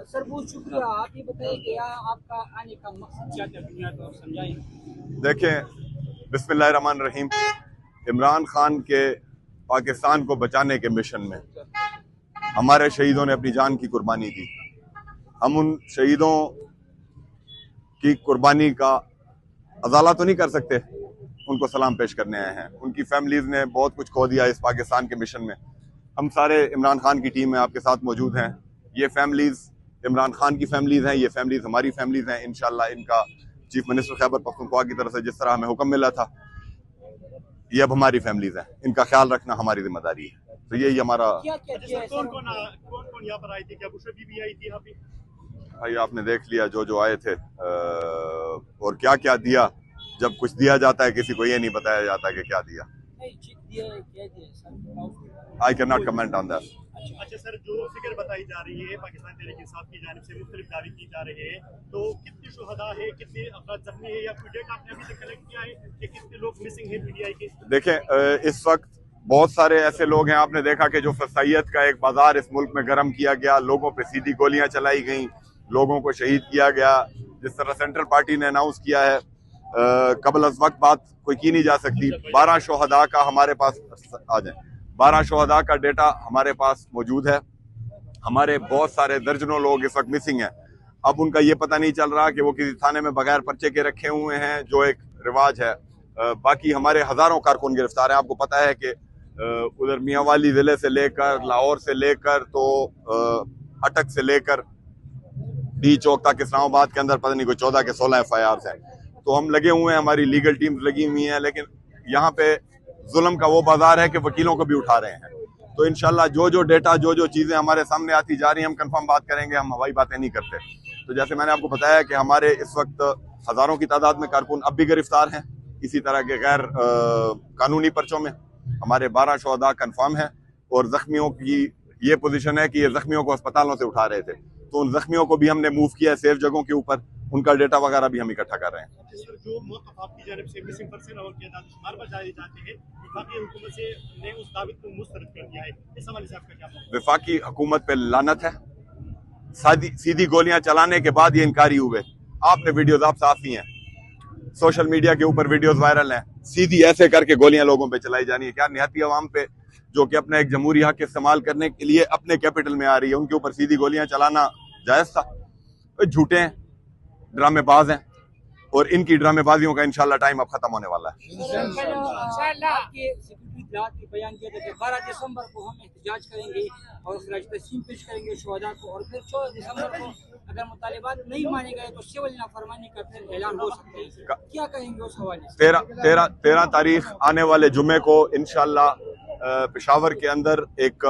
Sir बहुत शुक्रिया। आप ये बताइए कि आपका आने का मकसद क्या था दुनिया को समझाएं। देखें, बिस्मिल्लाहिर्रहमानिर्रहीम। इमरान खान के पाकिस्तान को बचाने के मिशन में हमारे शहीदों ने अपनी जान की कुर्बानी दी। हम उन शहीदों की कुर्बानी का अजाला तो नहीं कर सकते, उनको सलाम पेश करने आए हैं। उनकी फैमिलीज ने बहुत कुछ खो दिया इस पाकिस्तान के मिशन में। हम सारे इमरान खान की टीम में आपके साथ मौजूद हैं। ये फैमिलीज इमरान खान की फैमिलीज हैं, ये फैमिलीज हमारी फैमिलीज हैं। इंशाल्लाह इनका चीफ मिनिस्टर खैबर पख्तूनख्वा की तरफ से जिस तरह हमें हुक्म मिला था, ये अब हमारी फैमिलीज हैं, इनका ख्याल रखना हमारी जिम्मेदारी है। तो यही हमारा। कौन कौन यहाँ पर आई थी? क्या बुशरा भी आई थी यहाँ पे? भाई आपने देख लिया जो आए थे और क्या क्या दिया। जब कुछ दिया जाता है किसी को ये नहीं बताया जाता कि क्या दिया। I can not comment on that. अच्छा सर, जो फिगर बताई जा रही है पाकिस्तान तहरीक इंसाफ की जानिब से मुख्तलिफ दावे की जा रहे हैं, तो कितने शुहदा है, कितने अफराद जख्मी है, या कोई डेटा आपने अभी तक कलेक्ट किया है कि कितने लोग मिसिंग है पीटीआई के? देखें, इस वक्त बहुत सारे ऐसे लोग हैं। आपने देखा कि जो फसाइयत का एक बाजार इस मुल्क में गर्म किया गया, लोगों पे सीधी गोलियां चलाई गई, लोगों को शहीद किया गया। जिस तरह सेंट्रल पार्टी ने अनाउंस किया है, कबल अज वक्त बात कोई की नहीं जा सकती। 12 शुहदा का हमारे पास आ जाए, 12 शुहदा का डेटा हमारे पास मौजूद है। हमारे बहुत सारे दर्जनों लोग इस वक्त मिसिंग हैं। अब उनका ये पता नहीं चल रहा कि वो किसी थाने में बगैर पर्चे के रखे हुए हैं, जो एक रिवाज है। बाकी हमारे हजारों कारकुन गिरफ्तार हैं। आपको पता है कि उधर मियांवाली जिले से लेकर लाहौर से लेकर तो अटक से लेकर डी चौक तक इस्लामाबाद के अंदर पता नहीं कोई 14 के 16 FIRs हैं। तो हम लगे हुए हैं, हमारी लीगल टीम्स लगी हुई हैं, लेकिन यहाँ पे जुल्म का वो बाजार है कि वकीलों को भी उठा रहे हैं। तो इंशाल्लाह जो डेटा जो चीजें हमारे सामने आती जा रही हैं, हम कंफर्म बात करेंगे, हम हवाई बातें नहीं करते। तो जैसे मैंने आपको बताया कि हमारे इस वक्त हजारों की तादाद में कारकुन अब भी गिरफ्तार हैं इसी तरह के गैर कानूनी पर्चों में। हमारे 12 शुहदा कंफर्म है और जख्मियों की ये पोजीशन है कि ये जख्मियों को अस्पतालों से उठा रहे थे। तो उन जख्मियों को भी हमने मूव किया है सेफ जगहों के ऊपर। उनका डेटा वगैरह भी हम इकट्ठा कर रहे हैं। जो मौक़िफ़ आपकी जानिब से मिसिंग पर्सन और शुमार बताए जाते हैं, वफाकी हुकूमत से ने उस दावे को मुस्तरद कर दिया है, इस हवाले से आपका क्या मौक़िफ़ है? वफाकी हुकूमत पे लानत है। सीधी गोलियां चलाने के बाद ये इनकारी हुए। आपने वीडियोस आप साफ ही हैं, सोशल मीडिया के ऊपर वीडियोस वायरल हैं। सीधी ऐसे करके गोलियां लोगों पे चलाई जानी है। क्या निहत्ती अवाम पे जो कि अपना एक जमहूरी हक इस्तेमाल करने के लिए अपने कैपिटल में आ रही है, उनके ऊपर सीधी गोलियां चलाना जायज था? झूठे हैं, ड्रामेबाज हैं, और इनकी ड्रामेबाजियों का इंशाल्लाह टाइम अब खत्म होने वाला है। बयान किया था कि 12 दिसंबर को हम एहतजाज करेंगे और खराज तहसीन पेश करेंगे शुहदा को, और फिर 14 दिसंबर को अगर मुतालिबात नहीं माने गए तो सिविल नाफरमानी का फिर ऐलान हो सकता है। क्या कहेंगे उस हवाले से? 13 तारीख आने वाले जुमे को इंशाल्लाह पेशावर के अंदर एक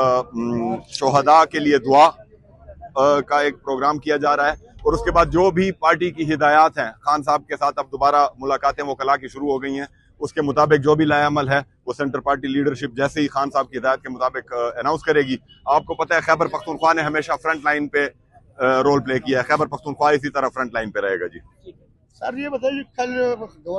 शुहदा के लिए दुआ का एक प्रोग्राम किया जा रहा है। और उसके बाद जो भी पार्टी की हिदायत हैं, खान साहब के साथ अब दोबारा मुलाकातें वो कला की शुरू हो गई हैं। उसके मुताबिक जो भी लायामल है वो सेंटर पार्टी लीडरशिप जैसे ही खान साहब की हिदायत के मुताबिक अनाउंस करेगी। आपको पता है खैबर पख्तूनख्वा ने हमेशा फ्रंट लाइन पे रोल प्ले किया है। खैबर पख्तूनख्वा इसी तरह फ्रंट लाइन पे रहेगा। जी सर, ये बताइए कल